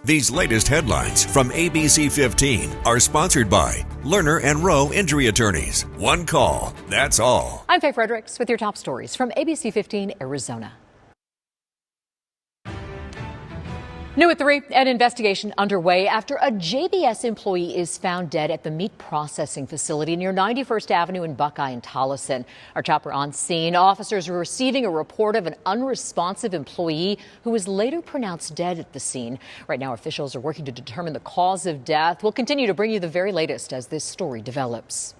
These latest headlines from ABC15 are sponsored by Lerner and Rowe Injury Attorneys. One call, that's all. I'm Faye Fredericks with your top stories from ABC15 Arizona. New at 3, an investigation underway after a JBS employee is found dead at the meat processing facility near 91st Avenue in Buckeye and Tolleson. Our chopper on scene. Officers were receiving a report of an unresponsive employee who was later pronounced dead at the scene. Right now, officials are working to determine the cause of death. We'll continue to bring you the very latest as this story develops.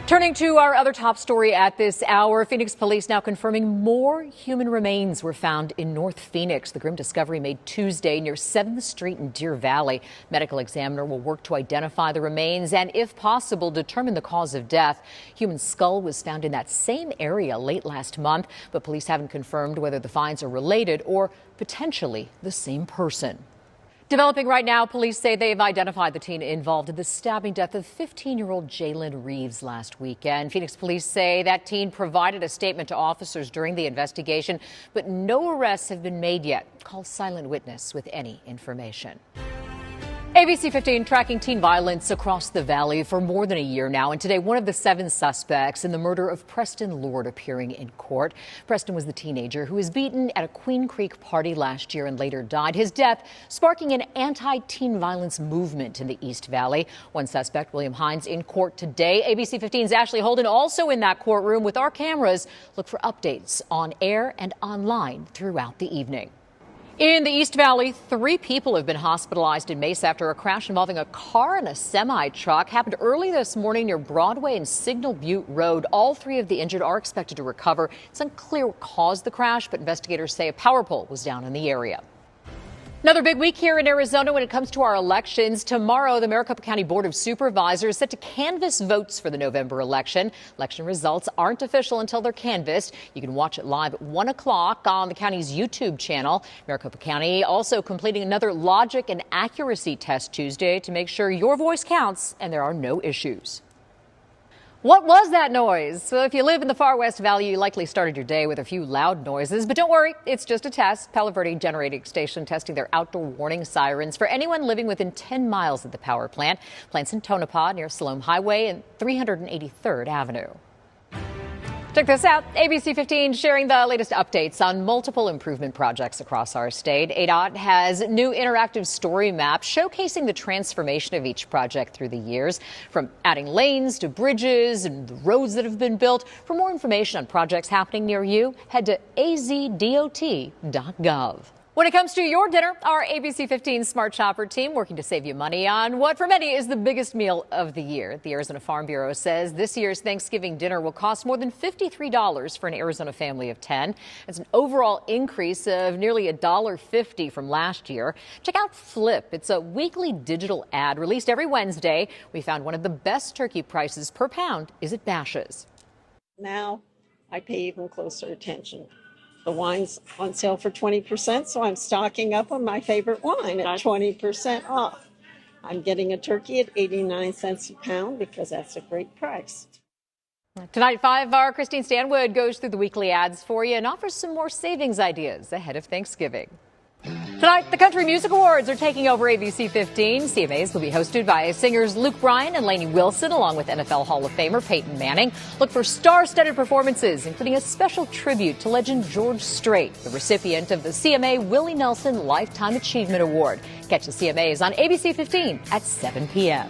Turning to our other top story at this hour, Phoenix police now confirming more human remains were found in North Phoenix. The grim discovery made Tuesday near 7th Street in Deer Valley. Medical examiner will work to identify the remains and, if possible, determine the cause of death. Human skull was found in that same area late last month, but police haven't confirmed whether the finds are related or potentially the same person. Developing right now, police say they've identified the teen involved in the stabbing death of 15-year-old Jalen Reeves last weekend. Phoenix police say that teen provided a statement to officers during the investigation, but no arrests have been made yet. Call silent witness with any information. ABC 15 tracking teen violence across the valley for more than a year now. And today, one of the 7 suspects in the murder of Preston Lord appearing in court. Preston was the teenager who was beaten at a Queen Creek party last year and later died. His death sparking an anti-teen violence movement in the East Valley. One suspect, William Hines, in court today. ABC 15's Ashley Holden also in that courtroom with our cameras. Look for updates on air and online throughout the evening. In the East Valley, 3 people have been hospitalized in Mesa after a crash involving a car and a semi-truck. Happened early this morning near Broadway and Signal Butte Road. All 3 of the injured are expected to recover. It's unclear what caused the crash, but investigators say a power pole was down in the area. Another big week here in Arizona when it comes to our elections. Tomorrow, the Maricopa County Board of Supervisors set to canvass votes for the November election. Election results aren't official until they're canvassed. You can watch it live at 1 o'clock on the county's YouTube channel. Maricopa County also completing another logic and accuracy test Tuesday to make sure your voice counts and there are no issues. What was that noise? So if you live in the far West Valley, you likely started your day with a few loud noises. But don't worry, it's just a test. Palo Verde Generating Station testing their outdoor warning sirens for anyone living within 10 miles of the power plant. Plant's in Tonopah near Salome Highway and 383rd Avenue. Check this out. ABC 15 sharing the latest updates on multiple improvement projects across our state. ADOT has new interactive story maps showcasing the transformation of each project through the years, from adding lanes to bridges and the roads that have been built. For more information on projects happening near you, head to azdot.gov. When it comes to your dinner, our ABC 15 Smart Shopper team working to save you money on what for many is the biggest meal of the year. The Arizona Farm Bureau says this year's Thanksgiving dinner will cost more than $53 for an Arizona family of 10. It's an overall increase of nearly $1.50 from last year. Check out Flip. It's a weekly digital ad released every Wednesday. We found one of the best turkey prices per pound is at Bash's'. Now I pay even closer attention. The wine's on sale for 20%, so I'm stocking up on my favorite wine at 20% off. I'm getting a turkey at 89 cents a pound because that's a great price. Tonight at 5, our Christine Stanwood goes through the weekly ads for you and offers some more savings ideas ahead of Thanksgiving. Tonight, the Country Music Awards are taking over ABC 15. CMAs will be hosted by singers Luke Bryan and Lainey Wilson, along with NFL Hall of Famer Peyton Manning. Look for star-studded performances, including a special tribute to legend George Strait, the recipient of the CMA Willie Nelson Lifetime Achievement Award. Catch the CMAs on ABC 15 at 7 p.m.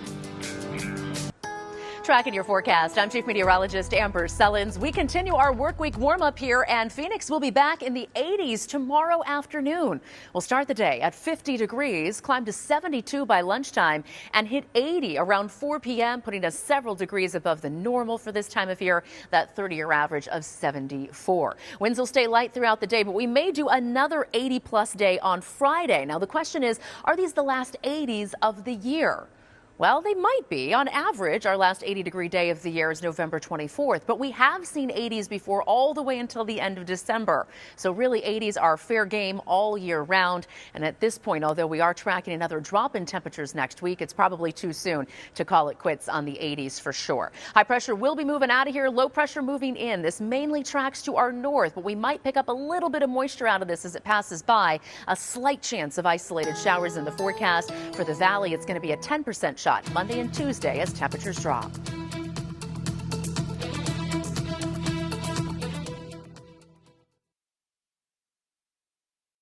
Tracking your forecast, I'm Chief Meteorologist Amber Sellens. We continue our work week warm-up here, and Phoenix will be back in the 80s tomorrow afternoon. We'll start the day at 50 degrees, climb to 72 by lunchtime, and hit 80 around 4 p.m., putting us several degrees above the normal for this time of year, that 30-year average of 74. Winds will stay light throughout the day, but we may do another 80-plus day on Friday. Now, the question is, are these the last 80s of the year? Well, they might be. On average, our last 80-degree day of the year is November 24th, but we have seen 80s before all the way until the end of December. So really, 80s are fair game all year round. And at this point, although we are tracking another drop in temperatures next week, it's probably too soon to call it quits on the 80s for sure. High pressure will be moving out of here, low pressure moving in. This mainly tracks to our north, but we might pick up a little bit of moisture out of this as it passes by. A slight chance of isolated showers in the forecast. For the valley, it's going to be a 10% shot Monday and Tuesday as temperatures drop.